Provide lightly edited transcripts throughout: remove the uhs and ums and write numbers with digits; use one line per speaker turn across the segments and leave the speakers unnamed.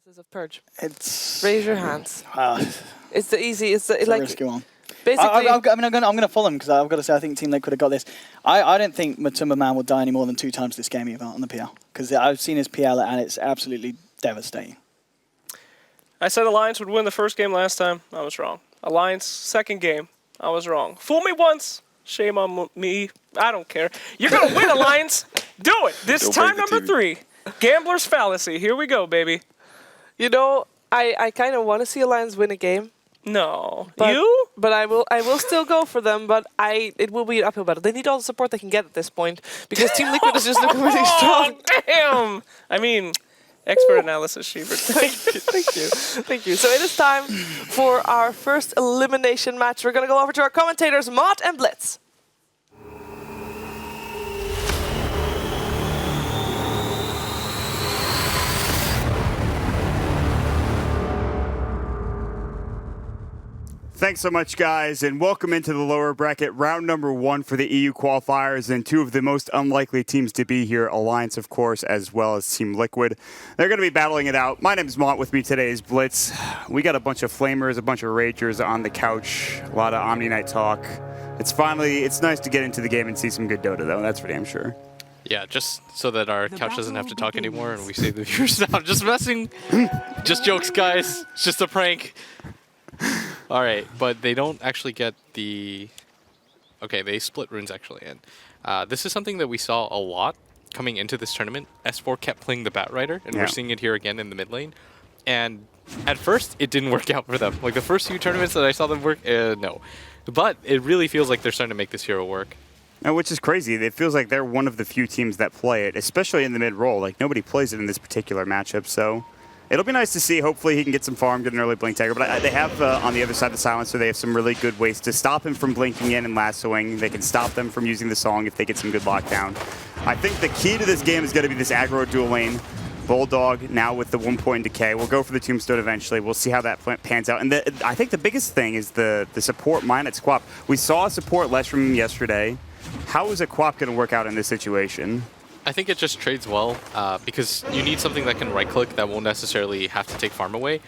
analysis of Purge?
It's
Raise your hands. It's the easy. It's
a
like
risky one.
basically.
I'm going to follow him because I've got to say I think Team Liquid have got this. I don't think Matumba Man will die any more than 2 times this game either on the PL because I've seen his PL and it's absolutely devastating.
I said Alliance would win the first game last time. I was wrong. Alliance, second game. I was wrong. Fool me once. Shame on me. I don't care. You're going to win, Alliance. Do it. This time number 3. Gambler's fallacy. Here we go, baby.
You know, I kind of want to see Alliance win a game.
No.
But,
you?
But I will still go for them, but it will be an uphill battle. They need all the support they can get at this point because Team Liquid is just looking really strong.
Damn! I mean, expert analysis, Sheebert.
Thank you. So it is time for our first elimination match. We're going to go over to our commentators, Mott and Blitz.
Thanks so much, guys, and welcome into the lower bracket, round number 1 for the EU qualifiers, and 2 of the most unlikely teams to be here, Alliance, of course, as well as Team Liquid. They're going to be battling it out. My name is Mont. With me today is Blitz. We got a bunch of flamers, a bunch of ragers on the couch, a lot of Omni Night talk. It's nice to get into the game and see some good Dota, though. That's for damn sure.
Yeah, just so that our couch doesn't have to talk anymore and we save the viewers. I'm just messing. Just jokes, guys. It's just a prank. All right, but they don't actually get the... Okay, they split runes actually. And this is something that we saw a lot coming into this tournament. S4 kept playing the Batrider, and we're seeing it here again in the mid lane. And at first, it didn't work out for them. Like the first few tournaments that I saw them work, no. But it really feels like they're starting to make this hero work.
Which is crazy. It feels like they're one of the few teams that play it, especially in the mid-roll. Like, nobody plays it in this particular matchup, so... It'll be nice to see. Hopefully he can get some farm, get an early Blink Dagger. But they have, on the other side of the Silencer, they have some really good ways to stop him from blinking in and lassoing. They can stop them from using the Song if they get some good lockdown. I think the key to this game is going to be this aggro dual lane. Bulldog now with the 1 point decay. We'll go for the Tombstone eventually. We'll see how that pans out. And I think the biggest thing is the support mine at Squap. We saw support less from him yesterday. How is a Quap going to work out in this situation?
I think it just trades well because you need something that can right-click that won't necessarily have to take farm away.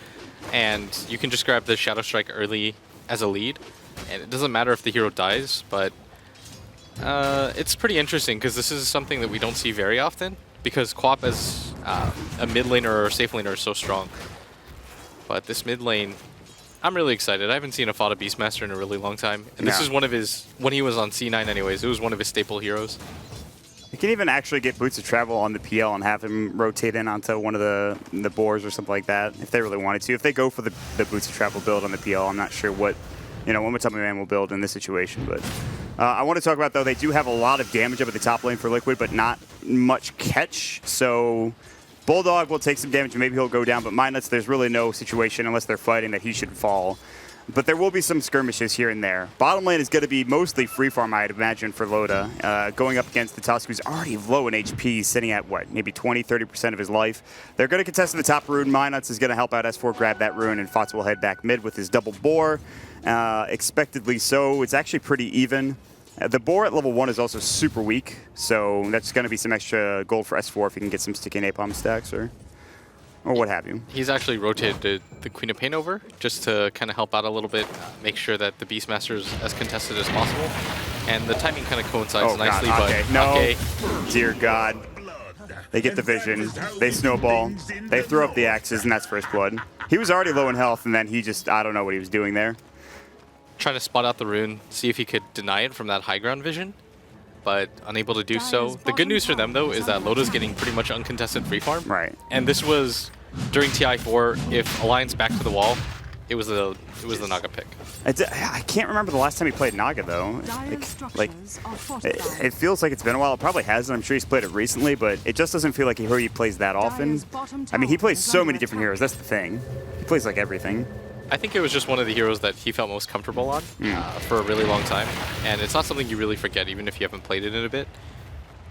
And you can just grab the Shadow Strike early as a lead. And it doesn't matter if the hero dies, but it's pretty interesting because this is something that we don't see very often because Quap as a mid laner or a safe laner is so strong. But this mid lane, I'm really excited. I haven't seen a Fada Beastmaster in a really long time. And this is one of his, when he was on C9 anyways, it was one of his staple heroes.
You can even actually get Boots of Travel on the PL and have him rotate in onto one of the boars or something like that if they really wanted to. If they go for the Boots of Travel build on the PL, I'm not sure what Matumba Man will build in this situation. But I want to talk about, though, they do have a lot of damage up at the top lane for Liquid, but not much catch. So Bulldog will take some damage and maybe he'll go down. But Mindnuts, there's really no situation unless they're fighting that he should fall. But there will be some skirmishes here and there. Bottom lane is going to be mostly free farm, I'd imagine, for Loda. Going up against the Tusk, who's already low in HP, sitting at, what, maybe 20-30% of his life. They're going to contest to the top rune. Minuts is going to help out S4 grab that rune, and Fox will head back mid with his double boar. Expectedly so. It's actually pretty even. The boar at level 1 is also super weak, so that's going to be some extra gold for S4 if he can get some sticky napalm stacks or what have you.
He's actually rotated the Queen of Pain over just to kind of help out a little bit, make sure that the Beastmaster is as contested as possible. And the timing kind of coincides nicely,
but no. Dear God. They get the vision, they snowball, they throw up the axes, and that's first blood. He was already low in health, and then he just, I don't know what he was doing there.
Trying to spot out the rune, see if he could deny it from that high ground vision, but unable to do so. The good news for them, though, is that Loda's getting pretty much uncontested free farm.
Right.
And this was during TI4. If Alliance back to the wall, it was the Naga pick.
I can't remember the last time he played Naga, though. It feels like it's been a while. It probably hasn't. I'm sure he's played it recently, but it just doesn't feel like he plays that often. I mean, he plays so many different heroes. That's the thing. He plays like everything.
I think it was just one of the heroes that he felt most comfortable on for a really long time. And it's not something you really forget, even if you haven't played it in a bit.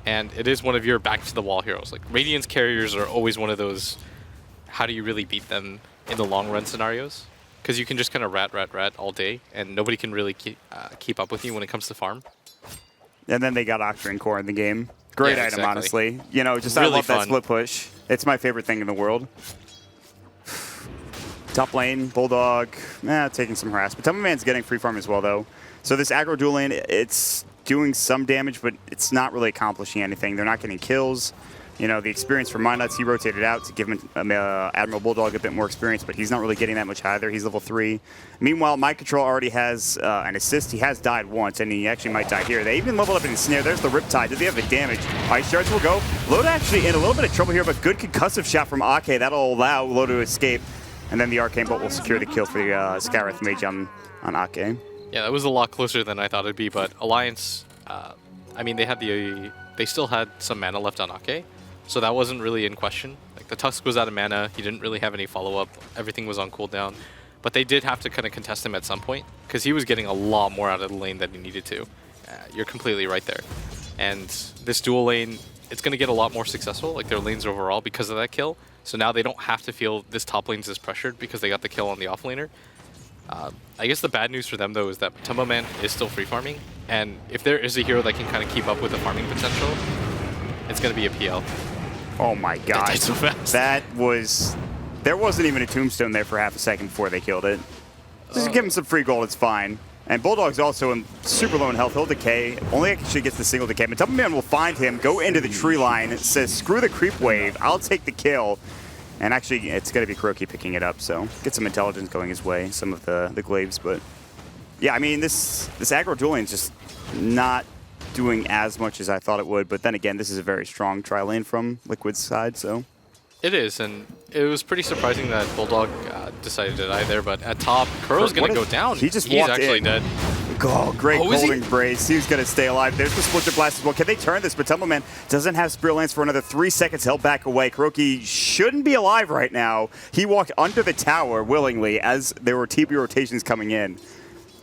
And it is one of your back-to-the-wall heroes. Like, Radiance carriers are always one of those, how do you really beat them in the long-run scenarios? Because you can just kind of rat all day, and nobody can really keep up with you when it comes to farm.
And then they got Octarine Core in the game. Great item, honestly. You know, just
really
I love
fun.
That split push. It's my favorite thing in the world. Top lane, Bulldog, taking some harassment. Man's getting free farm as well, though. So this aggro dual lane, it's doing some damage, but it's not really accomplishing anything. They're not getting kills. You know, the experience for Minuts, he rotated out to give him Admiral Bulldog a bit more experience, but he's not really getting that much either. He's level 3. Meanwhile, Mind Control already has an assist. He has died once, and he actually might die here. They even leveled up in the Snare. There's the Riptide. Did they have the damage? Ice Shards will go. Loda actually in a little bit of trouble here, but good concussive shot from Ake. That'll allow Loda to escape, and then the Arcane Bolt will secure the kill for the Skywrath Mage on Ake.
Yeah, that was a lot closer than I thought it'd be, but Alliance, I mean, they still had some mana left on Ake. So that wasn't really in question. Like, the Tusk was out of mana, he didn't really have any follow-up, everything was on cooldown. But they did have to kind of contest him at some point, because he was getting a lot more out of the lane than he needed to. You're completely right there. And this dual lane, it's going to get a lot more successful, like their lanes overall, because of that kill. So now they don't have to feel this top lane's as pressured because they got the kill on the offlaner. I guess the bad news for them, though, is that Matumba Man is still free farming. And if there is a hero that can kind of keep up with the farming potential, it's going to be a PL.
Oh my god.
That died so fast.
There wasn't even a tombstone there for half a second before they killed it. Just give him some free gold, it's fine. And Bulldog's also super low in health. He'll decay. Only actually gets the single decay. But Man will find him, go into the tree line, and says, screw the creep wave, I'll take the kill. And actually, it's going to be Kuroki picking it up, so get some intelligence going his way, some of the glaives. But yeah, I mean, this aggro duel lane is just not doing as much as I thought it would, but then again, this is a very strong tri lane from Liquid's side, so.
It is, and it was pretty surprising that Bulldog decided to die there, but at top, Kuro's going to go down.
He's
actually dead.
Oh, great Golden Brace. He's going to stay alive. There's the Splinter Blast as well. Can they turn this? But Man doesn't have Spirit Lance for another 3 seconds. Held back away. Kuroki shouldn't be alive right now. He walked under the tower willingly as there were TP rotations coming in.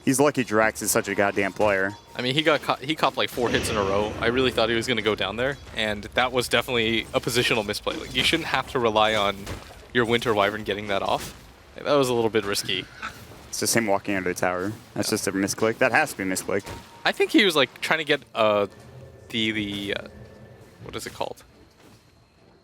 He's lucky Drax is such a goddamn player.
I mean, he copped like 4 hits in a row. I really thought he was going to go down there, and that was definitely a positional misplay. Like, you shouldn't have to rely on your Winter Wyvern getting that off. Like, that was a little bit risky.
It's just him walking under the tower. That's just a misclick. That has to be a misclick.
I think he was like trying to get what is it called?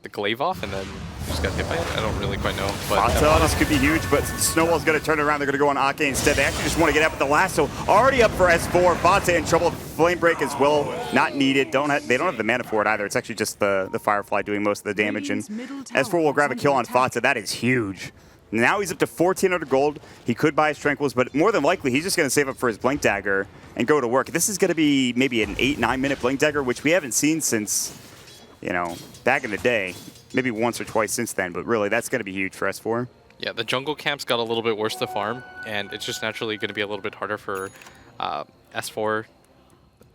The glaive off, and then just got hit by it. I don't really quite know. But
this could be huge, but Snowball's going to turn it around. They're going to go on Ake instead. They actually just want to get out with the lasso. Already up for S4. Bate in trouble. Flame Break as well. Not needed. They don't have the mana for it either. It's actually just the Firefly doing most of the damage. And S4 will grab a kill on Fata. That is huge. Now he's up to 1,400 gold. He could buy his Tranquils, but more than likely, he's just going to save up for his Blink Dagger and go to work. This is going to be maybe an 8-9 minute Blink Dagger, which we haven't seen since, you know, back in the day. Maybe once or twice since then, but really, that's going to be huge for S4.
Yeah, the jungle camps got a little bit worse to farm, and it's just naturally going to be a little bit harder for S4.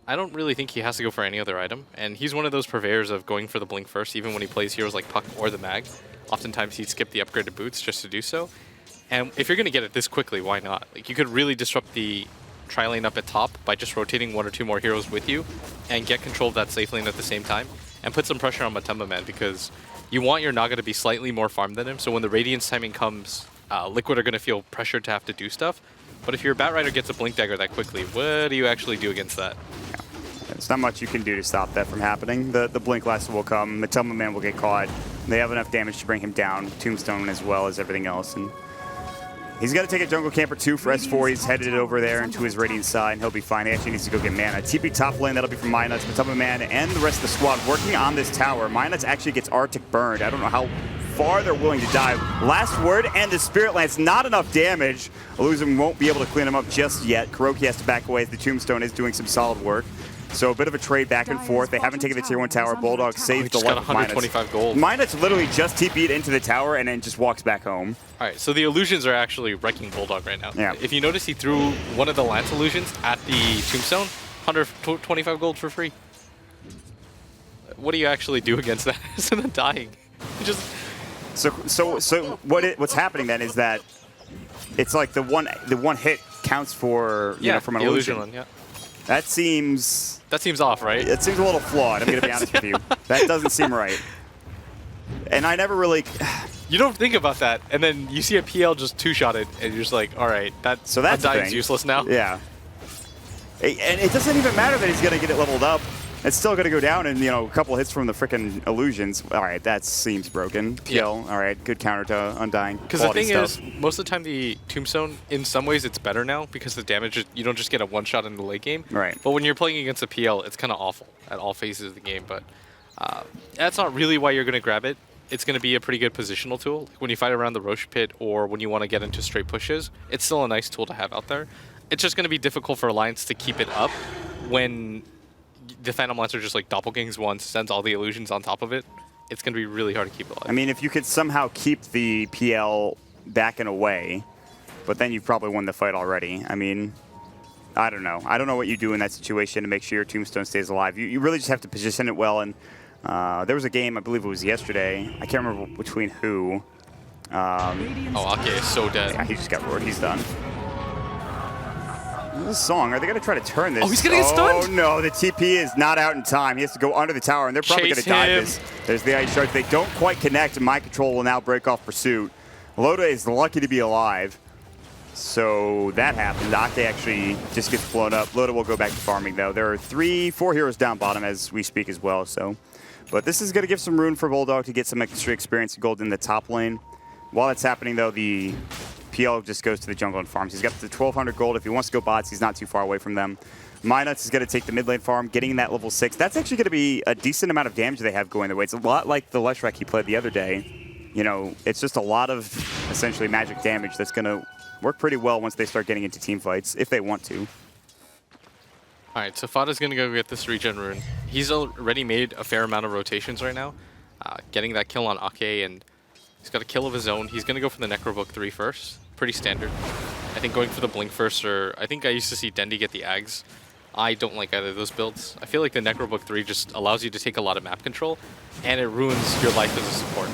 I don't really think he has to go for any other item, and he's one of those purveyors of going for the Blink first, even when he plays heroes like Puck or the Mag. Oftentimes, he'd skip the upgraded boots just to do so. And if you're going to get it this quickly, why not? Like, you could really disrupt the tri lane up at top by just rotating 1 or 2 more heroes with you and get control of that safe lane at the same time and put some pressure on Matumba Man, because you want your Naga to be slightly more farmed than him, so when the Radiance timing comes, Liquid are going to feel pressured to have to do stuff. But if your Bat Rider gets a Blink Dagger that quickly, what do you actually do against that?
Yeah. There's not much you can do to stop that from happening. The Blink Lasso will come, Matumba Man will get caught. They have enough damage to bring him down, Tombstone as well as everything else. And he's got to take a Jungle Camper 2 for S4. He's headed over there into his Radiant side, and he'll be fine. He actually needs to go get mana. TP top lane, that'll be from Minuts. Matumba Man and the rest of the squad working on this tower. Minuts actually gets Arctic burned. I don't know how far they're willing to dive. Last word, and the Spirit Lance, not enough damage. Illusion won't be able to clean him up just yet. Kuroki has to back away as the Tombstone is doing some solid work. So a bit of a trade back and forth. They haven't taken the tier 1 tower. Bulldog saved the life of
125 gold.
Minuts literally just TP'd into the tower and then just walks back home.
All right, so the illusions are actually wrecking Bulldog right now.
Yeah.
If you notice, he threw one of the Lance illusions at the Tombstone, 125 gold for free. What do you actually do against that? Instead of dying, you just.
So what's happening then is that it's like the one hit counts for you know, from an illusion.
One, yeah.
That seems
off, right?
It seems a little flawed. I'm going to be honest with you. That doesn't seem right. And I never really.
You don't think about that, and then you see a PL just 2-shot it, and you're just like, all right,
that's
dying's useless now.
Yeah. And it doesn't even matter that he's going to get it leveled up. It's still going to go down, and a couple hits from the freaking illusions. All right, that seems broken. PL, all right, good counter to Undying.
Because the thing is, most of the time the Tombstone, in some ways, it's better now because the damage, you don't just get a one-shot in the late game.
Right.
But when you're playing against a PL, it's kind of awful at all phases of the game. But that's not really why you're going to grab it. It's going to be a pretty good positional tool. Like when you fight around the Roche pit or when you want to get into straight pushes, it's still a nice tool to have out there. It's just going to be difficult for Alliance to keep it up when the Phantom Lancer just like doppelgangs once, sends all the illusions on top of it. It's going to be really hard to keep it alive.
I mean, if you could somehow keep the PL back and away, but then you've probably won the fight already. I mean, I don't know. I don't know what you do in that situation to make sure your Tombstone stays alive. You really just have to position it well. And there was a game, I believe it was yesterday. I can't remember between who.
Oh, Ake is so dead.
Yeah, he just got roared. He's done. This song, are they going to try to turn this?
Oh, he's going to get stunned?
Oh, no. The TP is not out in time. He has to go under the tower, and they're probably going to dive this. There's the Ice Shards. They don't quite connect, and Mind Control will now break off pursuit. Loda is lucky to be alive. So that happened. Ake actually just gets blown up. Loda will go back to farming, though. There are 4 heroes down bottom as we speak as well. So, but this is going to give some room for Bulldog to get some extra experience and gold in the top lane. While that's happening, though, the PL just goes to the jungle and farms. He's got the 1,200 gold. If he wants to go bots, he's not too far away from them. Minuts is going to take the mid lane farm, getting that level 6. That's actually going to be a decent amount of damage they have going their way. It's a lot like the Leshrac he played the other day. It's just a lot of essentially magic damage that's going to work pretty well once they start getting into team fights, if they want to.
All right, so Fada's going to go get this regen rune. He's already made a fair amount of rotations right now, getting that kill on Ake, and he's got a kill of his own. He's going to go for the Necrobook 3 first. Pretty standard. I think going for the Blink first, or I think I used to see Dendi get the Ags. I don't like either of those builds. I feel like the Necrobook 3 just allows you to take a lot of map control, and it ruins your life as a support.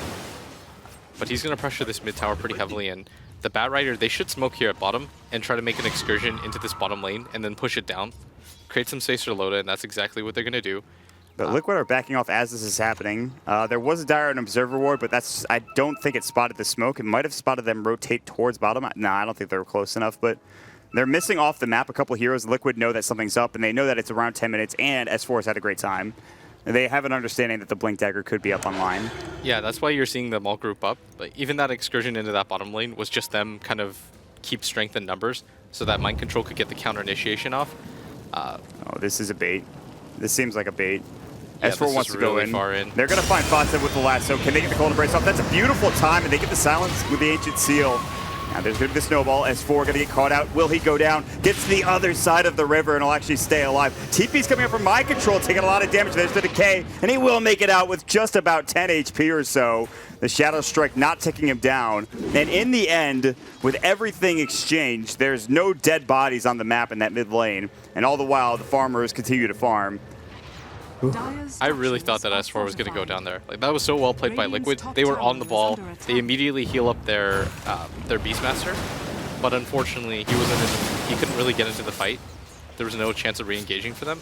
But he's going to pressure this mid tower pretty heavily, and the Bat Rider, they should smoke here at bottom and try to make an excursion into this bottom lane and then push it down. Create some space for Loda, and that's exactly what they're going to do.
But Liquid are backing off as this is happening. There was a Dire and Observer Ward, but I don't think it spotted the smoke. It might have spotted them rotate towards bottom. Nah, I don't think they were close enough, but they're missing off the map a couple heroes. Liquid know that something's up, and they know that it's around 10 minutes, and S4 has had a great time. They have an understanding that the Blink Dagger could be up online.
Yeah, that's why you're seeing them all group up. But even that excursion into that bottom lane was just them kind of keep strength in numbers so that Mind Control could get the counter initiation off.
Oh, this is a bait. This seems like a bait.
Yeah,
S4 wants to go
really
in.
Far in.
They're going to find Fatsa with the lasso. Can they get the Cold Embrace off? That's a beautiful time, and they get the silence with the Ancient Seal. Now there's going to be the snowball. S4 going to get caught out. Will he go down? Gets to the other side of the river and will actually stay alive. TP's coming up from Mind Control, taking a lot of damage. There's the decay, and he will make it out with just about 10 HP or so. The Shadow Strike not taking him down. And in the end, with everything exchanged, there's no dead bodies on the map in that mid lane. And all the while, the farmers continue to farm.
I really thought that S4 was going to go down there. Like, that was so well played by Liquid. They were on the ball. They immediately heal up their Beastmaster, but unfortunately he couldn't really get into the fight. There was no chance of re-engaging for them.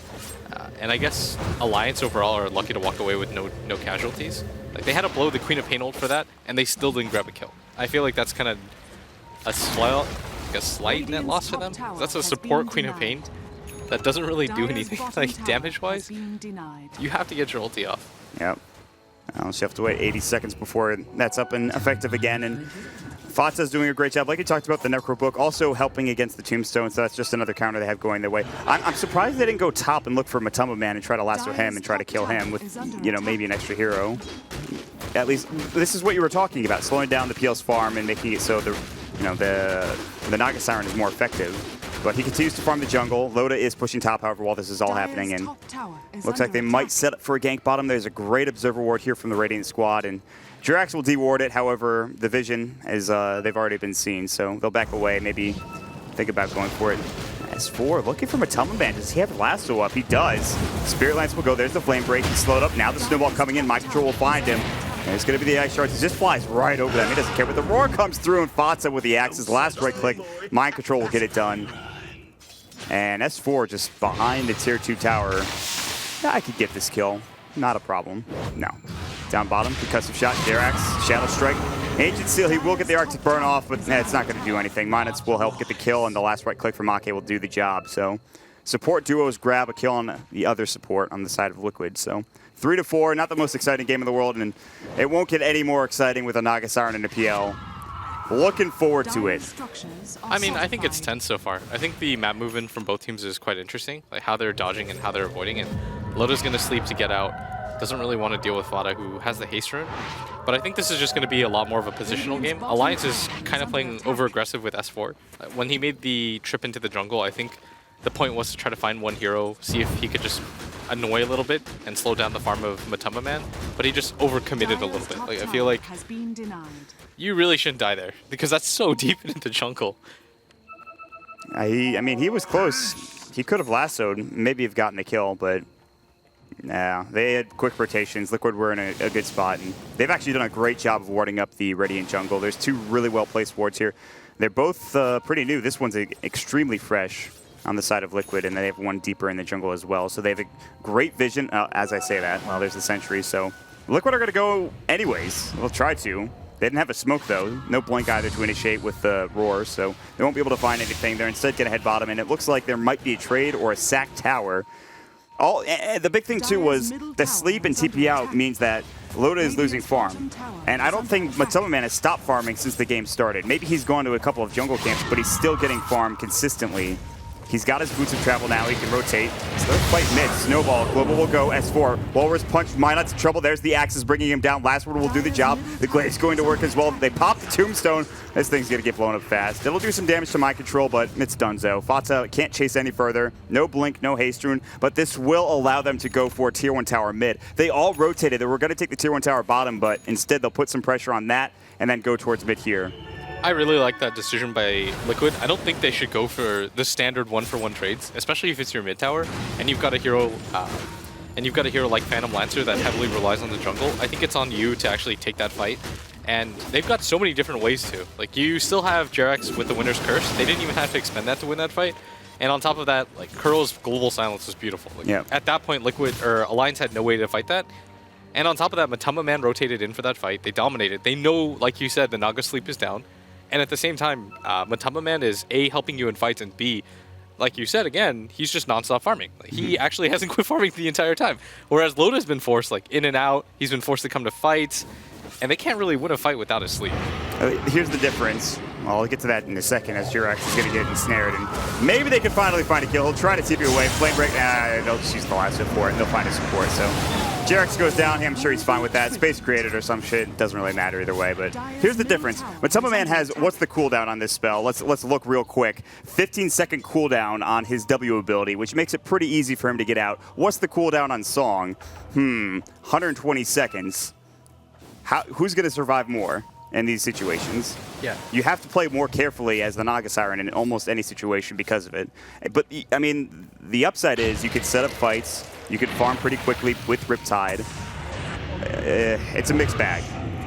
And I guess Alliance overall are lucky to walk away with no casualties. Like, they had to blow the Queen of Pain ult for that, and they still didn't grab a kill. I feel like that's kind of a slight net loss for them. That's a support Queen of Pain. That doesn't really do anything, like, damage-wise. You have to get your ulti off.
Yep. You have to wait 80 seconds before that's up and effective again. And Fatsa's doing a great job. Like you talked about, the Necrobook also helping against the Tombstone, so that's just another counter they have going their way. I'm surprised they didn't go top and look for Matamba Man and try to lasso him and try to kill him with, maybe an extra hero. At least, this is what you were talking about, slowing down the PL's farm and making it so the Naga Siren is more effective. But he continues to farm the jungle. Loda is pushing top, however, while this is all happening. And looks like they might set up for a gank bottom. There's a great Observer Ward here from the Radiant squad. And Jirax will deward it. However, the vision is they've already been seen. So they'll back away, maybe think about going for it. S4 looking for Matamba Man. Does he have lasso up? He does. Spirit Lance will go. There's the Flame Break. He's slowed up. Now the Snowball coming in. Mind Control will find him. And it's going to be the Ice Shards. He just flies right over them. He doesn't care. But the Roar comes through, and Fatsa with the axes. Last right click. Mind Control will get it done. And S4 just behind the tier 2 tower. I could get this kill. Not a problem. No. Down bottom, concussive shot, Jirax, Shadow Strike. Ancient Seal, he will get the Arctic Burn off, but it's not going to do anything. Minus will help get the kill, and the last right click from Ake will do the job. So support duos grab a kill on the other support on the side of Liquid. So 3-4, not the most exciting game in the world, and it won't get any more exciting with a Naga Siren in the PL. Looking forward to it.
I mean, I think it's tense so far. I think the map movement from both teams is quite interesting, like how they're dodging and how they're avoiding it. Loda's going to sleep to get out. Doesn't really want to deal with Fada, who has the haste rune. But I think this is just going to be a lot more of a positional game. Alliance is kind of playing over-aggressive with S4. When he made the trip into the jungle, I think the point was to try to find one hero, see if he could just annoy a little bit and slow down the farm of Matamba Man. But he just overcommitted a little bit. Like, I feel like you really shouldn't die there, because that's so deep into the jungle.
I mean, he was close. He could have lassoed, maybe have gotten the kill, but yeah, they had quick rotations. Liquid were in a good spot, and they've actually done a great job of warding up the Radiant jungle. There's two really well-placed wards here. They're both pretty new. This one's extremely fresh on the side of Liquid, and they have one deeper in the jungle as well. So they have a great vision, as I say that. Well, there's the sentry, so Liquid are going to go anyways. They'll try to. They didn't have a smoke, though. No blink either to initiate with the roar, so they won't be able to find anything. They're instead going to head bottom, and it looks like there might be a trade or a sack tower. The big thing, too, was the sleep and TP out means that Loda is losing farm. And I don't think Matamba Man has stopped farming since the game started. Maybe he's gone to a couple of jungle camps, but he's still getting farm consistently. He's got his boots of travel now. He can rotate. So they'll fight mid. Snowball. Global will go. S4. Walrus punch. Minot's in trouble. There's the axes bringing him down. Last word will do the job. The glade's going to work as well. They pop the tombstone. This thing's going to get blown up fast. It'll do some damage to my control, but it's donezo. Fata can't chase any further. No blink, no haste rune, but this will allow them to go for tier 1 tower mid. They all rotated. They were going to take the tier 1 tower bottom, but instead they'll put some pressure on that and then go towards mid here.
I really like that decision by Liquid. I don't think they should go for the standard one-for-one trades, especially if it's your mid tower and you've got a hero like Phantom Lancer that heavily relies on the jungle. I think it's on you to actually take that fight. And they've got so many different ways to. Like, you still have Jerax with the Winner's Curse. They didn't even have to expend that to win that fight. And on top of that, like, Kuro's Global Silence was beautiful. Like,
yeah.
At that point, Alliance had no way to fight that. And on top of that, Matamba Man rotated in for that fight. They dominated. They know, like you said, the Naga sleep is down. And at the same time, Matamba Man is A, helping you in fights, and B, like you said again, he's just nonstop farming. Like, he actually hasn't quit farming the entire time. Whereas Loda's been forced like in and out. He's been forced to come to fights, and they can't really win a fight without his sleep.
Here's the difference. Well, I'll get to that in a second as Jerax is going to get ensnared, and maybe they can finally find a kill. He'll try to TP away. Flame break. They'll just use the last hit for it, and they'll find a support. So Jerax goes down. I'm sure he's fine with that. Space created or some shit. Doesn't really matter either way. But here's the difference. Matamba Man has, what's the cooldown on this spell? Let's look real quick. 15-second cooldown on his W ability, which makes it pretty easy for him to get out. What's the cooldown on Song? 120 seconds. Who's going to survive more in these situations?
Yeah.
You have to play more carefully as the Naga Siren in almost any situation because of it. But, I mean, the upside is you could set up fights. You could farm pretty quickly with Riptide. It's a mixed bag.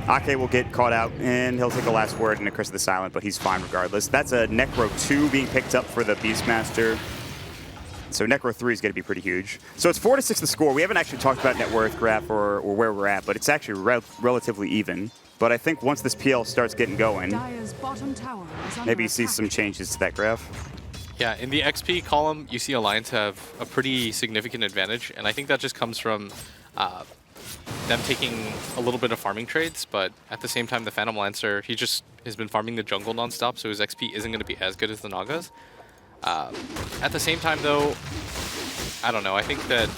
Ake will get caught out, and he'll take the last word in the Curse of the Silent, but he's fine regardless. That's a Necro 2 being picked up for the Beastmaster. So Necro 3 is going to be pretty huge. So it's 4-6 the score. We haven't actually talked about net worth graph or where we're at, but it's actually relatively even. But I think once this PL starts getting going, maybe you see some changes to that graph.
Yeah, in the XP column, you see Alliance have a pretty significant advantage, and I think that just comes from them taking a little bit of farming trades, but at the same time, the Phantom Lancer, he just has been farming the jungle nonstop, so his XP isn't going to be as good as the Nagas. At the same time, though, I don't know. I think that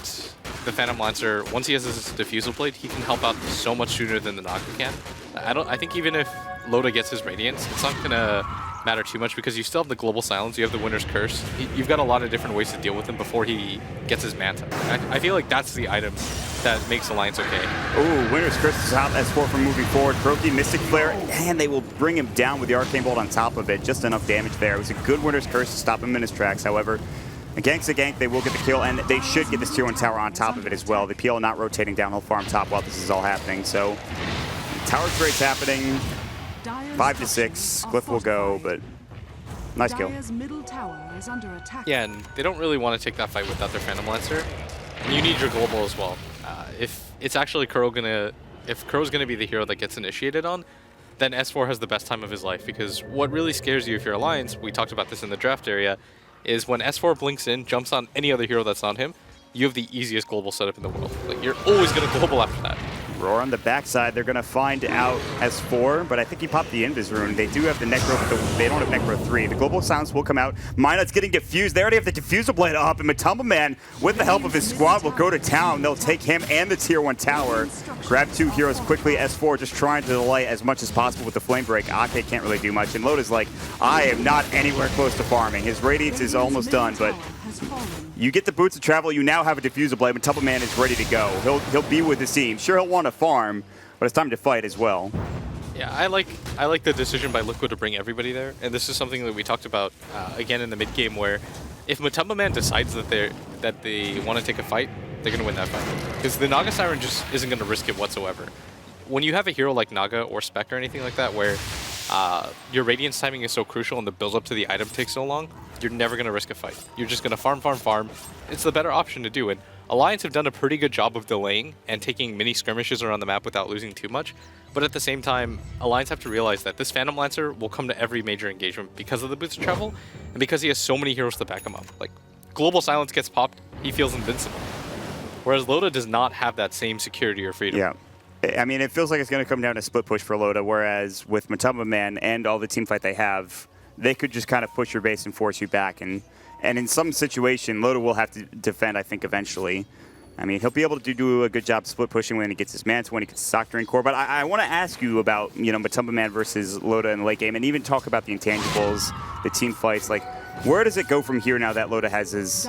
the Phantom Lancer, once he has his Diffusal Blade, he can help out so much sooner than the Naga can. I think even if Loda gets his Radiance, it's not gonna matter too much because you still have the Global Silence, you have the Winner's Curse. You've got a lot of different ways to deal with him before he gets his Manta. I feel like that's the item that makes Alliance okay.
Ooh, Winner's Curse is out. S4 from moving forward. Proki, Mystic Flare, and they will bring him down with the Arcane Bolt on top of it. Just enough damage there. It was a good Winner's Curse to stop him in his tracks. However, a gank's a gank. They will get the kill, and they should get this tier 1 tower on top of it as well. The PL not rotating down. He'll farm top while this is all happening. So, tower trade's happening. 5-6. Glyph will go, but nice kill.
Yeah, and they don't really want to take that fight without their Phantom Lancer. And you need your global as well. If it's actually if Kuro's gonna be the hero that gets initiated on, then S4 has the best time of his life, because what really scares you if you're Alliance, we talked about this in the draft area, is when S4 blinks in, jumps on any other hero that's on him, you have the easiest global setup in the world. Like, you're always going to global after that.
Roar on the backside, they're going to find out S4, but I think he popped the Invis rune. They do have the Necro, but they don't have Necro 3. The Global Silence will come out. Minot's getting diffused. They already have the Diffusal Blade up, and Matumba Man, with the help of his squad, will go to town. They'll take him and the Tier 1 tower. Grab 2 heroes quickly. S4 just trying to delay as much as possible with the Flame Break. Ake can't really do much, and Loda's like, I am not anywhere close to farming. His Radiance is almost done, but you get the Boots of Travel, you now have a Diffusal Blade, Matumba Man is ready to go. He'll be with the team. Sure, he'll want to farm, but it's time to fight as well.
Yeah, I like the decision by Liquid to bring everybody there, and this is something that we talked about again in the mid game, where if Matumba Man decides that they want to take a fight, they're going to win that fight, because the Naga Siren just isn't going to risk it whatsoever. When you have a hero like Naga or Spec or anything like that, where your Radiance timing is so crucial and the build up to the item takes so long, you're never going to risk a fight. You're just going to farm. It's the better option to do, and Alliance have done a pretty good job of delaying and taking mini skirmishes around the map without losing too much. But at the same time, Alliance have to realize that this Phantom Lancer will come to every major engagement because of the Boots of Travel and because he has so many heroes to back him up. Like, Global Silence gets popped, he feels invincible. Whereas Loda does not have that same security or freedom.
Yeah. I mean, it feels like it's going to come down to split push for Loda, whereas with Matumba Man and all the team fight they have, they could just kind of push your base and force you back. And in some situation, Loda will have to defend, I think, eventually. I mean, he'll be able to do a good job split pushing when he gets his Manta, when he gets his Doctrine Core. But I want to ask you about, Matumba Man versus Loda in the late game, and even talk about the intangibles, the team fights. Like, where does it go from here now that Loda has his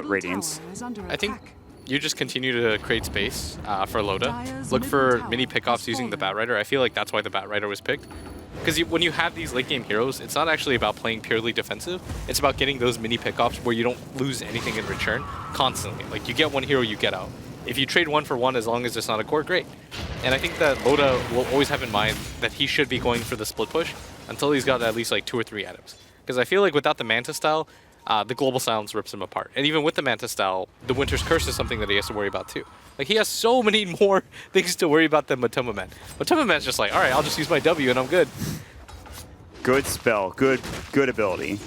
Radiance?
I think you just continue to create space for Loda. Look for mini pickoffs using the Batrider. I feel like that's why the Batrider was picked. Because when you have these late game heroes, it's not actually about playing purely defensive. It's about getting those mini pickoffs where you don't lose anything in return constantly. Like, you get one hero, you get out. If you trade 1 for 1, as long as it's not a core, great. And I think that Loda will always have in mind that he should be going for the split push until he's got at least like 2 or 3 items. Because I feel like without the Manta style, the Global Silence rips him apart. And even with the Manta style, the Winter's Curse is something that he has to worry about too. Like, he has so many more things to worry about than Matumba Man. Matumba Man's just like, all right, I'll just use my W and I'm good.
Good spell. Good ability.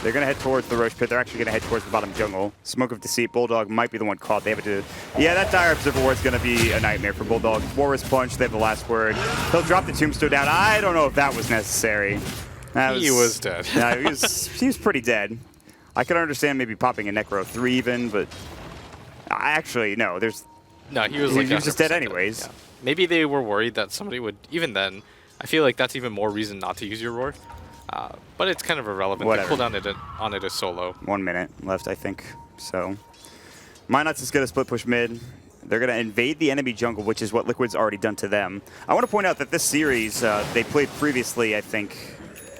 They're going to head towards the Roche Pit. They're actually going to head towards the bottom jungle. Smoke of Deceit. Bulldog might be the one caught. They have to... Yeah, that Dire Observer Ward is going to be a nightmare for Bulldog. Walrus Punch. They have the last word. He'll drop the Tombstone down. I don't know if that was necessary.
He was dead.
Yeah, he was pretty dead. I could understand maybe popping a Necro 3 even, but... Actually, no.
No, he was like...
He was just dead anyways.
Yeah. Maybe they were worried that somebody would... Even then, I feel like that's even more reason not to use your Roar. But it's kind of irrelevant.
Whatever.
The cooldown on it is so low.
1 minute left, I think. So, Minots is going to split push mid. They're going to invade the enemy jungle, which is what Liquid's already done to them. I want to point out that this series, they played previously, I think,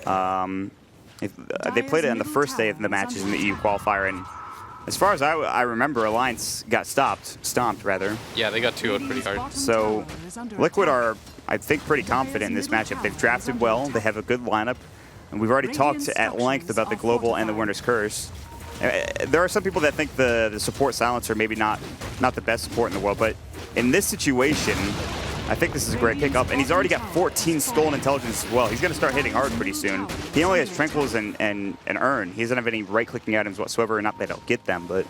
they played it on the first day of the matches in the EU qualifier, and as far as I remember, Alliance got stomped rather.
Yeah, they got 2-0 pretty hard.
So, Liquid are, I think, pretty confident in this matchup. They've drafted well, they have a good lineup, and we've already talked at length about the Global and the Winter's Curse. There are some people that think the support silencer maybe not the best support in the world, but in this situation, I think this is a great pickup, and he's already got 14 stolen intelligence as well. He's going to start hitting hard pretty soon. He only has Tranquils and Urn. He doesn't have any right-clicking items whatsoever, not that he'll get them, but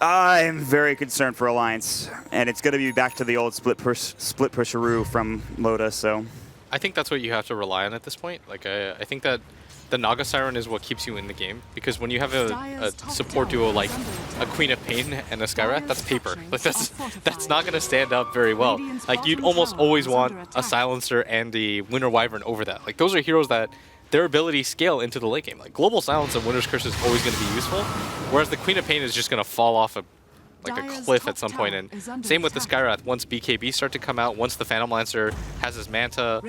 I'm very concerned for Alliance, and it's going to be back to the old split pusheroo from Loda, so...
I think that's what you have to rely on at this point. Like, I think that the Naga Siren is what keeps you in the game, because when you have a support duo like a Queen of Pain and a Skywrath, that's paper. Like, that's not going to stand up very well. Like, you'd almost always want a Silencer and the Winter Wyvern over that. Like, those are heroes that their abilities scale into the late game. Like, Global Silence and Winter's Curse is always going to be useful, whereas the Queen of Pain is just going to fall off a cliff at some point. And same with the Skywrath. Once BKB start to come out, once the Phantom Lancer has his Manta,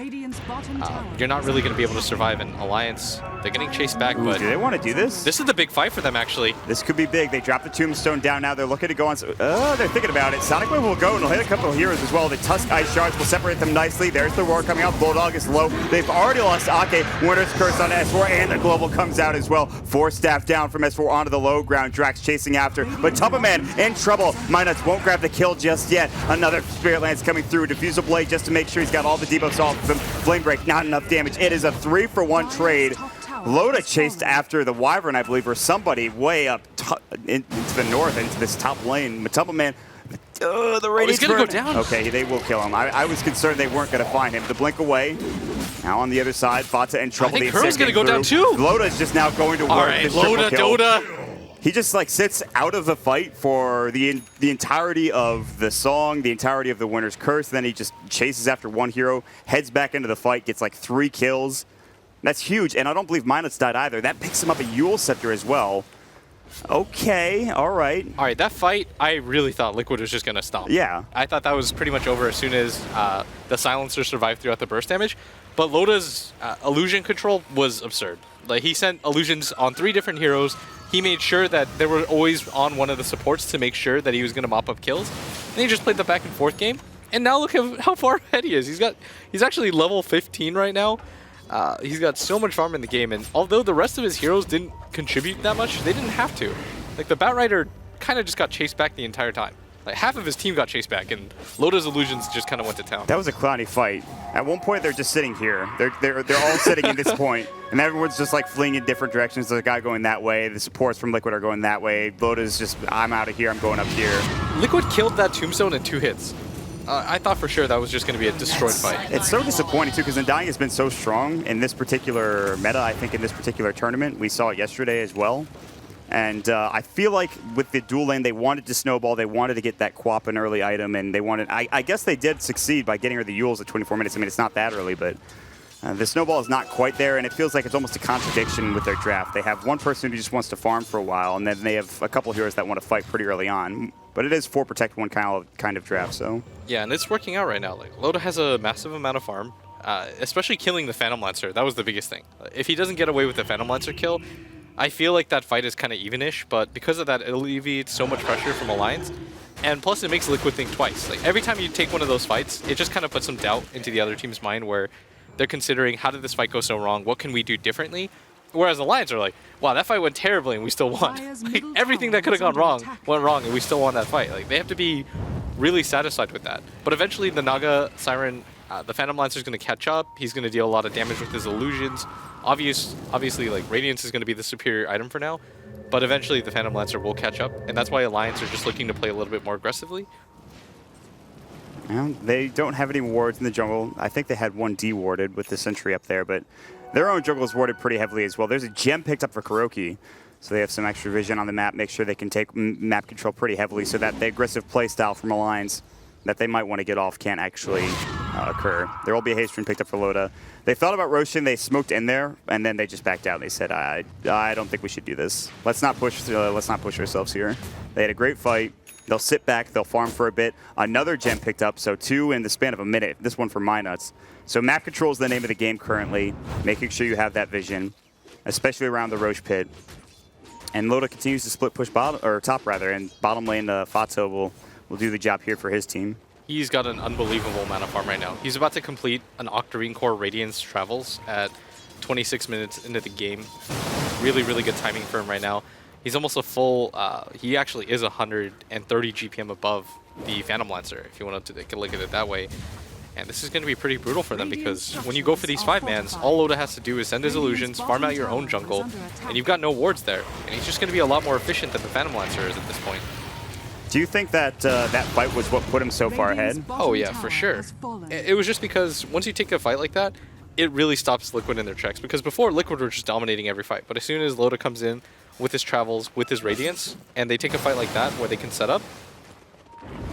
you're not really going to be able to survive in Alliance. They're getting chased back, but...
Do they want to do this?
This is the big fight for them, actually.
This could be big. They dropped the Tombstone down now. They're looking to go on... they're thinking about it. Sonic Wave will go, and they'll hit a couple of heroes as well. The Tusk Ice Shards will separate them nicely. There's the Roar coming out. Bulldog is low. They've already lost Ake. Winter's Curse on S4, and the Global comes out as well. 4 staff down from S4 onto the low ground. Drax chasing after, but Matumba Man in trouble. Minots won't grab the kill just yet. Another Spirit Lance coming through. Diffusal Blade just to make sure he's got all the debuffs off of him. Flame Break, not enough damage. It is a 3-for-1 trade. Loda chased after the Wyvern, I believe, or somebody way up into the north, into this top lane. Matumba Man, the Radiant's
he's going to go down.
Okay, they will kill him. I was concerned they weren't going to find him. The blink away. Now on the other side, Fata in trouble.
I think Kurum's going to go down too.
Loda's just now going to work.
All right,
this
Loda,
triple kill.
Dota.
He just like sits out of the fight for the entirety of the song, the entirety of the Winter's Curse. Then he just chases after one hero, heads back into the fight, gets like 3 kills. That's huge, and I don't believe Minus died either. That picks him up a Yule Scepter as well. Okay, all right.
All right, that fight, I really thought Liquid was just going to stop.
Yeah.
I thought that was pretty much over as soon as the Silencer survived throughout the burst damage. But Loda's illusion control was absurd. Like, he sent illusions on 3 different heroes. He made sure that they were always on one of the supports to make sure that he was going to mop up kills. And he just played the back and forth game. And now look at how far ahead he is. He's actually level 15 right now. He's got so much farm in the game, and although the rest of his heroes didn't contribute that much, they didn't have to. Like, the Batrider kind of just got chased back the entire time. Like, half of his team got chased back, and Loda's illusions just kind of went to town.
That was a clowny fight. At one point, they're just sitting here. They're all sitting in this point, and everyone's just like fleeing in different directions. There's a guy going that way. The supports from Liquid are going that way. Loda's just, I'm out of here. I'm going up here.
Liquid killed that Tombstone in 2 hits. I thought for sure that was just going to be a destroyed fight.
It's so disappointing, too, because Undying has been so strong in this particular meta, I think, in this particular tournament. We saw it yesterday as well. And I feel like with the dual lane, they wanted to snowball. They wanted to get that Quap an early item, and they wanted... I guess they did succeed by getting her the Yules at 24 minutes. I mean, it's not that early, but the snowball is not quite there, and it feels like it's almost a contradiction with their draft. They have one person who just wants to farm for a while, and then they have a couple heroes that want to fight pretty early on. But it is 4 protect 1 kind of draft, so...
Yeah, and it's working out right now. Like, Loda has a massive amount of farm, especially killing the Phantom Lancer. That was the biggest thing. If he doesn't get away with the Phantom Lancer kill, I feel like that fight is kind of evenish, but because of that, it alleviates so much pressure from Alliance. And plus, it makes Liquid think twice. Like, every time you take one of those fights, it just kind of puts some doubt into the other team's mind where they're considering, how did this fight go so wrong? What can we do differently? Whereas Alliance are like, wow, that fight went terribly and we still won. Like, everything that could have gone wrong went wrong and we still won that fight. Like, they have to be really satisfied with that. But eventually the Naga Siren, the Phantom Lancer is going to catch up. He's going to deal a lot of damage with his illusions. Obviously, like, Radiance is going to be the superior item for now. But eventually the Phantom Lancer will catch up. And that's why Alliance are just looking to play a little bit more aggressively.
Well, they don't have any wards in the jungle. I think they had 1 de-warded with the sentry up there, but their own jungle is warded pretty heavily as well. There's a gem picked up for Kuroki, so they have some extra vision on the map, make sure they can take map control pretty heavily so that the aggressive playstyle from Alliance that they might want to get off can't actually occur. There will be a haste rune picked up for Loda. They thought about Roshan, they smoked in there, and then they just backed out. They said, I don't think we should do this. Let's not push ourselves here. They had a great fight. They'll sit back, they'll farm for a bit. Another gem picked up, so 2 in the span of a minute. This one for MyNuts. So map control is the name of the game currently, making sure you have that vision, especially around the Roche pit. And Loda continues to split push bottom, or top rather, and bottom lane Fato will do the job here for his team.
He's got an unbelievable amount of farm right now. He's about to complete an Octarine Core Radiance Travels at 26 minutes into the game. Really, really good timing for him right now. He's almost a full, he actually is 130 GPM above the Phantom Lancer, if you want to take a look at it that way. And this is going to be pretty brutal for them because when you go for these 5-mans, all Loda has to do is send his illusions, farm out your own jungle, and you've got no wards there. And he's just going to be a lot more efficient than the Phantom Lancer is at this point.
Do you think that that fight was what put him so far ahead?
Oh yeah, for sure. It was just because once you take a fight like that, it really stops Liquid in their tracks. Because before, Liquid were just dominating every fight. But as soon as Loda comes in with his travels, with his Radiance, and they take a fight like that where they can set up,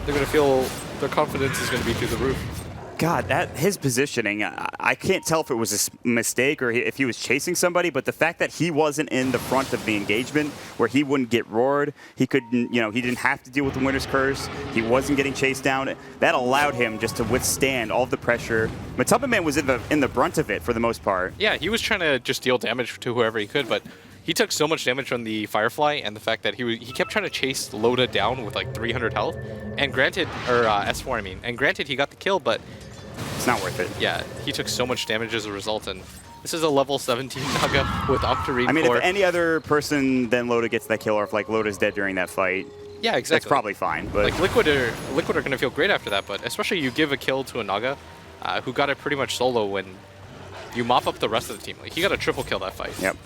they're going to feel their confidence is going to be through the roof.
God, his positioning, I can't tell if it was a mistake or if he was chasing somebody, but the fact that he wasn't in the front of the engagement where he wouldn't get roared, he couldn't, he didn't have to deal with the Winter's Curse, he wasn't getting chased down, that allowed him just to withstand all of the pressure. Matumba Man was in the brunt of it for the most part.
Yeah, he was trying to just deal damage to whoever he could, but he took so much damage from the Firefly and the fact that he kept trying to chase Loda down with like 300 health, and granted, or S4 I mean, and granted he got the kill, but
it's not worth it.
Yeah, he took so much damage as a result, and this is a level 17 Naga with Octarine.
I mean,
Core.
if any other person than Loda gets that kill, or if like Loda's dead during that fight,
yeah, exactly.
That's probably fine. But
like Liquid are going to feel great after that, but especially you give a kill to a Naga who got it pretty much solo when you mop up the rest of the team. Like, he got a triple kill that fight.
Yep.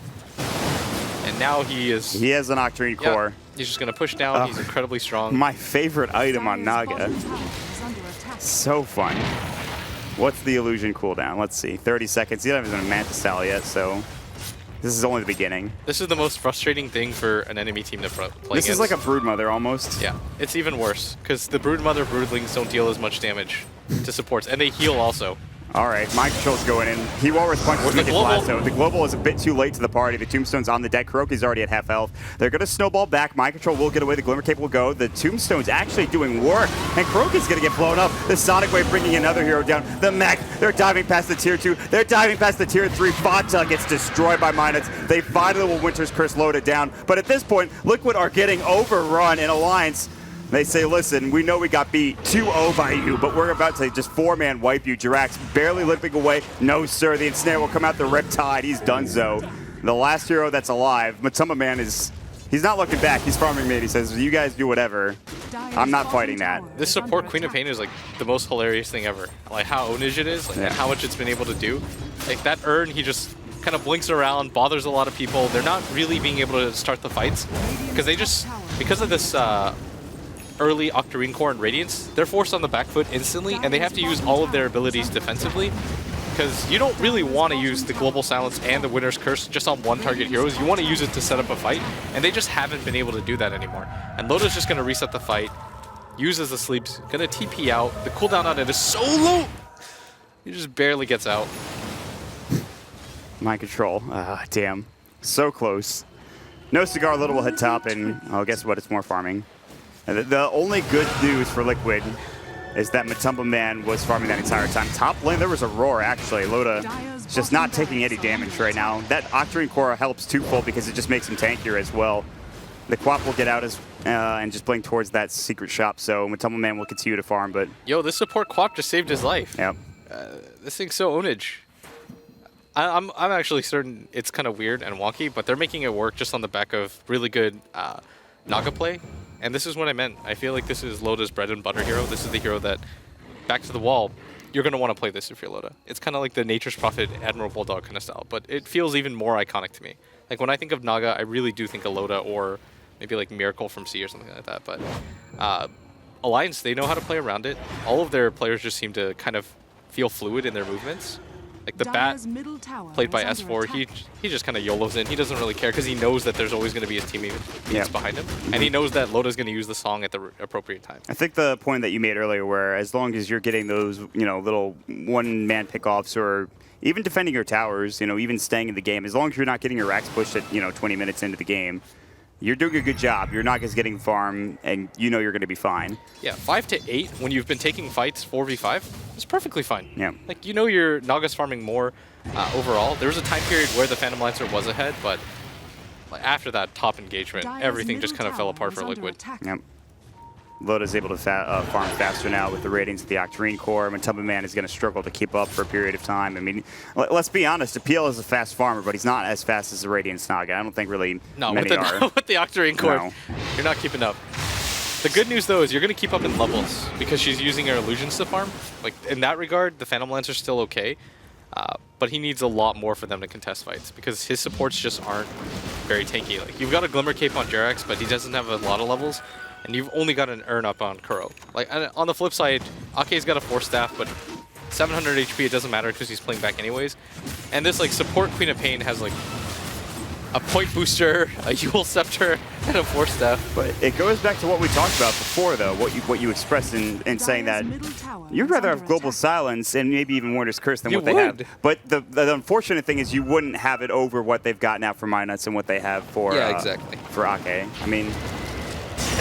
And now he is...
He has an Octarine core.
He's just going to push down. He's incredibly strong.
My favorite item on Naga. So fun. What's the illusion cooldown? Let's see. 30 seconds. He doesn't have a Mantis Style yet, so this is only the beginning.
This is the most frustrating thing for an enemy team to play
This
against.
is like a Broodmother almost.
Yeah, it's even worse, because the Broodmother Broodlings don't deal as much damage to supports, and they heal also.
All right, mind control's going in. He Walrus punches
Where's
with
the
his
global?
lasso. The global is a bit too late to the party. The Tombstone's on the deck. Kuroki's already at half health. They're going to snowball back. Mind control will get away. The Glimmer Cape will go. The Tombstone's actually doing work, and Kuroki's going to get blown up. The Sonic Wave bringing another hero down. The Mech, they're diving past the tier 2. They're diving past the tier 3. Fata gets destroyed by Minutes. They finally will Winter's Curse loaded down. But at this point, Liquid are getting overrun in Alliance. They say, listen, we know we got beat 2-0 by you, but we're about to just 4-man wipe you. Jirax barely limping away. No, sir. The Ensnare will come out the Riptide. He's done so. The last hero that's alive, Matuma Man, he's not looking back. He's farming mid. He says, you guys do whatever. I'm not fighting that.
This support Queen of Pain is like the most hilarious thing ever. Like how ownage it is, like, and how much it's been able to do. Like that urn, he just kind of blinks around, bothers a lot of people. They're not really being able to start the fights because of this early Octarine Core and Radiance, they're forced on the back foot instantly, and they have to use all of their abilities defensively, because you don't really want to use the Global Silence and the Winter's Curse just on one target heroes. You want to use it to set up a fight, and they just haven't been able to do that anymore. And Loda's just going to reset the fight, uses the sleeps, going to TP out. The cooldown on it is so low! He just barely gets out.
Mind control. Damn. So close. No Cigar, Little will hit top, and oh, guess what? It's more farming. The only good news for Liquid is that Matumba Man was farming that entire time. Top lane, there was a roar, actually. Loda just not taking any damage right now. That Octarine Core helps twofold because it just makes him tankier as well. The Quap will get out and just blink towards that secret shop, so Matumba Man will continue to farm, but...
Yo, this support Quap just saved his life.
Yep.
This thing's so ownage. I'm actually certain it's kind of weird and wonky, but they're making it work just on the back of really good Naga play. And this is what I meant. I feel like this is Loda's bread and butter hero. This is the hero that, back to the wall, you're going to want to play this if you're Loda. It's kind of like the Nature's Prophet, Admiral Bulldog kind of style, but it feels even more iconic to me. Like when I think of Naga, I really do think of Loda or maybe like Miracle from Sea or something like that. But Alliance, they know how to play around it. All of their players just seem to kind of feel fluid in their movements. Like the Bat, played by S4, he just kind of YOLOs in. He doesn't really care because he knows that there's always going to be his teammates behind him. And he knows that Loda's going to use the song at the appropriate time.
I think the point that you made earlier where as long as you're getting those, little one-man pickoffs or even defending your towers, even staying in the game, as long as you're not getting your racks pushed at, 20 minutes into the game, you're doing a good job. You're not just getting farm, and you're going to be fine. Yeah,
5 to 8 when you've been taking fights 4v5 is perfectly fine.
Yeah.
Like, your Naga's farming more overall. There was a time period where the Phantom Lancer was ahead, but after that top engagement, everything just kind of fell apart for Liquid.
Yep. Loda's able to farm faster now with the ratings of the Octarine Core. Matumba Man is going to struggle to keep up for a period of time. I mean, let's be honest, Appeal is a fast farmer, but he's not as fast as the Radiance Naga. I don't think really many are.
With the Octarine Core,
No.
You're not keeping up. The good news, though, is you're going to keep up in levels because she's using her illusions to farm. Like, in that regard, the Phantom Lancer's still okay, but he needs a lot more for them to contest fights because his supports just aren't very tanky. Like, you've got a Glimmer Cape on Jerax, but he doesn't have a lot of levels. And you've only got an Urn up on Kuro. Like, on the flip side, Ake's got a 4-staff, but 700 HP, it doesn't matter because he's playing back anyways. And this, support Queen of Pain has, a point booster, a Yule Scepter, and a 4-staff.
But it goes back to what we talked about before, though, what you expressed in saying that you'd rather have Global Silence and maybe even Winter's Curse than what they have. But the unfortunate thing is you wouldn't have it over what they've got now for Minuts and what they have for for Ake. I mean...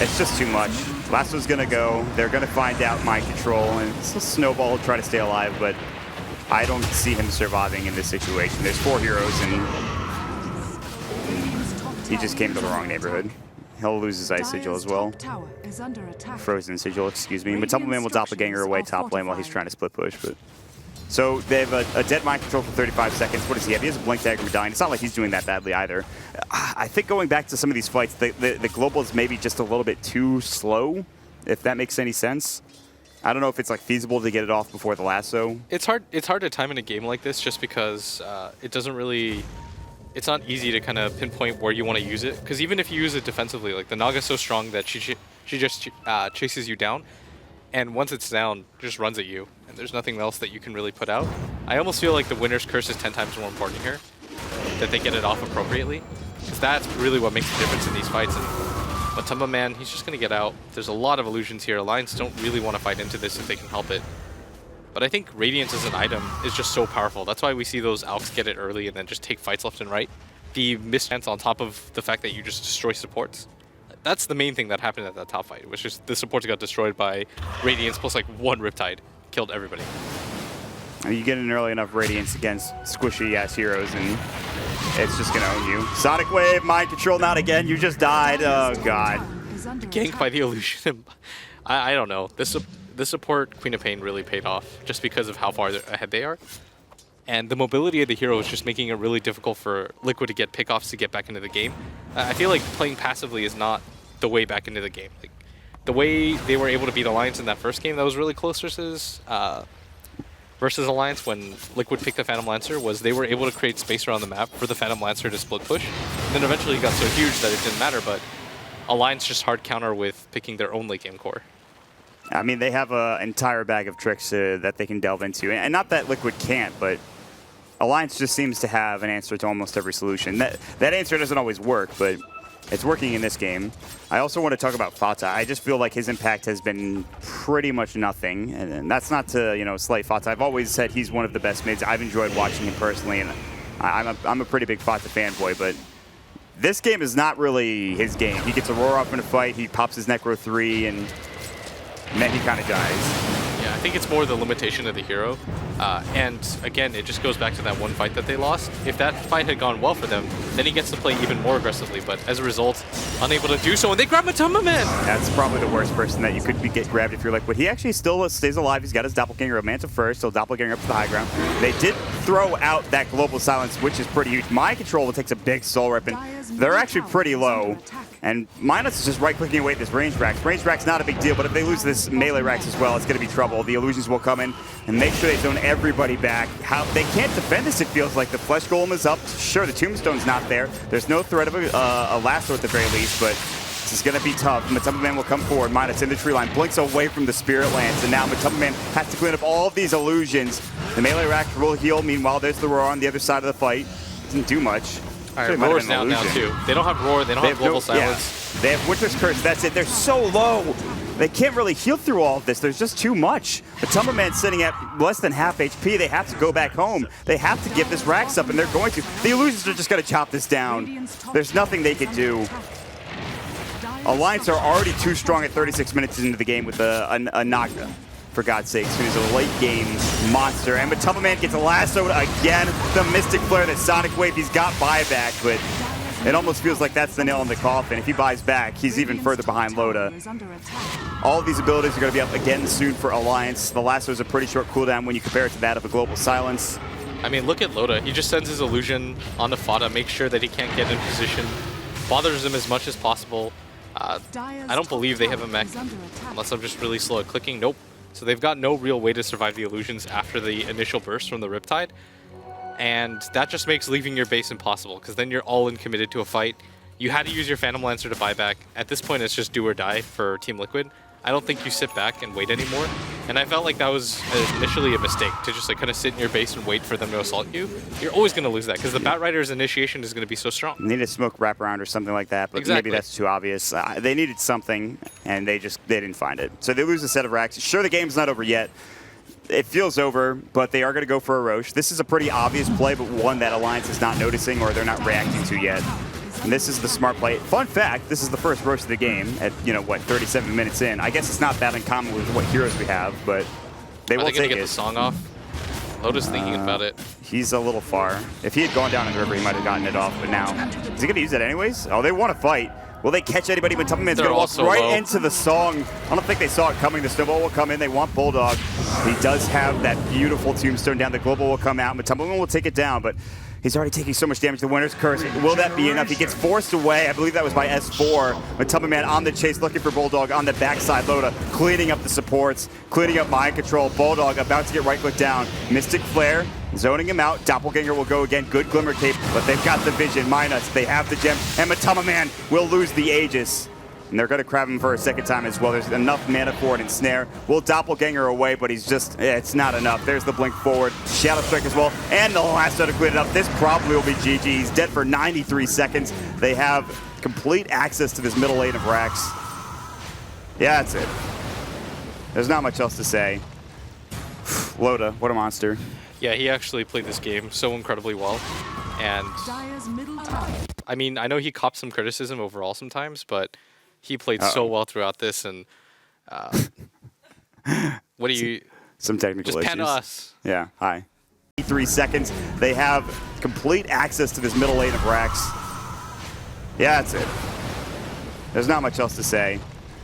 It's just too much. Lasso's going to go. They're going to find out Mind Control, and Snowball will try to stay alive, but I don't see him surviving in this situation. There's 4 heroes, and he just came to the wrong neighborhood. He'll lose his Ice Sigil as well. Frozen Sigil, excuse me. Matumba Man will doppelganger away top lane while he's trying to split push, but... So they have a dead Mind Control for 35 seconds. What does he have? He has a Blink Dagger Medallion. It's not like he's doing that badly either. I think going back to some of these fights, the Global is maybe just a little bit too slow, if that makes any sense. I don't know if it's like feasible to get it off before the lasso.
It's hard to time in a game like this just because it doesn't really. It's not easy to kind of pinpoint where you want to use it. Because even if you use it defensively, like the Naga's so strong that she just chases you down, and once it's down, just runs at you, and there's nothing else that you can really put out. I almost feel like the winner's curse is 10 times more important here, that they get it off appropriately, because that's really what makes the difference in these fights. And Matumba Man, he's just going to get out. There's a lot of illusions here. Alliance don't really want to fight into this if they can help it. But I think Radiance as an item is just so powerful. That's why we see those Alks get it early and then just take fights left and right. The mischance on top of the fact that you just destroy supports. That's the main thing that happened at that top fight, which is the supports got destroyed by Radiance plus like one Riptide. Killed everybody.
You get an early enough Radiance against squishy-ass heroes, and it's just going to own you. Sonic Wave, Mind Control, not again. You just died. Oh, God.
Ganked by the illusion. I don't know. The support Queen of Pain really paid off just because of how far ahead they are. And the mobility of the hero is just making it really difficult for Liquid to get pickoffs to get back into the game. I feel like playing passively is not the way back into the game. Like, the way they were able to beat Alliance in that first game that was really close versus Alliance when Liquid picked the Phantom Lancer was they were able to create space around the map for the Phantom Lancer to split push. And then eventually it got so huge that it didn't matter, but Alliance just hard counter with picking their own late game core.
I mean, they have an entire bag of tricks that they can delve into. And not that Liquid can't, but Alliance just seems to have an answer to almost every solution. That answer doesn't always work, but it's working in this game. I also want to talk about Fata. I just feel like his impact has been pretty much nothing. And that's not to, slight Fata. I've always said he's one of the best mids. I've enjoyed watching him personally, and I'm a pretty big Fata fanboy, but this game is not really his game. He gets a roar up in a fight, he pops his Necro 3, and then he kind of dies.
Yeah, I think it's more the limitation of the hero. And again, it just goes back to that one fight that they lost. If that fight had gone well for them, then he gets to play even more aggressively. But as a result, unable to do so, and they grab Matumba Man!
That's probably the worst person that you could get grabbed if you're like, but he actually still stays alive. He's got his Doppelganger of Manta first, so Doppelganger up to the high ground. They did throw out that global silence, which is pretty huge. Mind Control takes a big soul rip, and they're actually pretty low. And Minus is just right-clicking away at this range racks. Range rack's not a big deal, but if they lose this melee racks as well, it's going to be trouble. The illusions will come in and make sure they zone everybody back. They can't defend this, it feels like. The Flesh Golem is up. Sure, the Tombstone's not there. There's no threat of a lasso at the very least, but this is going to be tough. Matumba Man will come forward. Minus in the tree line, blinks away from the Spirit Lance, and now Matumba Man has to clean up all of these illusions. The melee rack will heal. Meanwhile, there's the Roar on the other side of the fight. Doesn't do much.
All right, Roar's down now too. They don't have Roar, they don't have Global Silence.
Yeah. They have Winter's Curse, that's it. They're so low. They can't really heal through all of this. There's just too much. Matumba Man's sitting at less than half HP. They have to go back home. They have to give this racks up, and they're going to. The illusions are just going to chop this down. There's nothing they could do. Alliance are already too strong at 36 minutes into the game with a Naga, for God's sakes, who's a late game monster. And Matumba Man gets lassoed again. The Mystic Flare, that Sonic Wave, he's got buyback, but it almost feels like that's the nail in the coffin. If he buys back, he's even further behind Loda. All of these abilities are going to be up again soon for Alliance. The lasso is a pretty short cooldown when you compare it to that of a Global Silence.
I mean, look at Loda. He just sends his illusion onto Fata, makes sure that he can't get in position, bothers him as much as possible. I don't believe they have a mech, unless I'm just really slow at clicking. Nope. So they've got no real way to survive the illusions after the initial burst from the Riptide. And that just makes leaving your base impossible, because then you're all in committed to a fight. You had to use your Phantom Lancer to buy back. At this point, it's just do or die for Team Liquid. I don't think you sit back and wait anymore. And I felt like that was initially a mistake, to just like kind of sit in your base and wait for them to assault you. You're always going to lose that, because the Batrider's initiation is going to be so strong.
They need a smoke wraparound or something like that, but
exactly.
Maybe that's too obvious. They needed something, and they didn't find it. So they lose a set of racks. Sure, the game's not over yet. It feels over, but they are going to go for a Roche. This is a pretty obvious play, but one that Alliance is not noticing or they're not reacting to yet. And this is the smart play. Fun fact, this is the first Roche of the game at, 37 minutes in. I guess it's not that uncommon with what heroes we have, but they will take it.
Are they going to get the song off? Loda's thinking about it.
He's a little far. If he had gone down in the river, he might have gotten it off, but now, is he going to use it anyways? Oh, they want to fight. Will they catch anybody when Matumba Man's going to walk right into the song? I don't think they saw it coming. The snowball will come in. They want Bulldog. He does have that beautiful tombstone down. The global will come out. Matumba Man will take it down, but He's already taking so much damage. The winner's curse. Will that be enough? He gets forced away. I believe that was by S4. Matuma Man on the chase, looking for Bulldog on the backside. Loda cleaning up the supports, cleaning up mind control. Bulldog about to get right-click down. Mystic Flare zoning him out. Doppelganger will go again. Good Glimmer Cape, but they've got the vision. Minus, they have the gem. And Matuma Man will lose the Aegis. And they're going to grab him for a second time as well. There's enough mana for it in Snare. Will Doppelganger away, but he's just, it's not enough. There's the blink forward. Shadow Strike as well. And the last out of cleared up. This probably will be GG. He's dead for 93 seconds. They have complete access to this middle lane of Rax. Yeah, that's it. There's not much else to say. Loda, what a monster.
Yeah, he actually played this game so incredibly well. And I mean, I know he copped some criticism overall sometimes, but he played so well throughout this, and what do you...
Some technical issues.
Just pan to us.
Yeah, hi. 3 seconds. They have complete access to this middle lane of Rax. Yeah, that's it. There's not much else to say.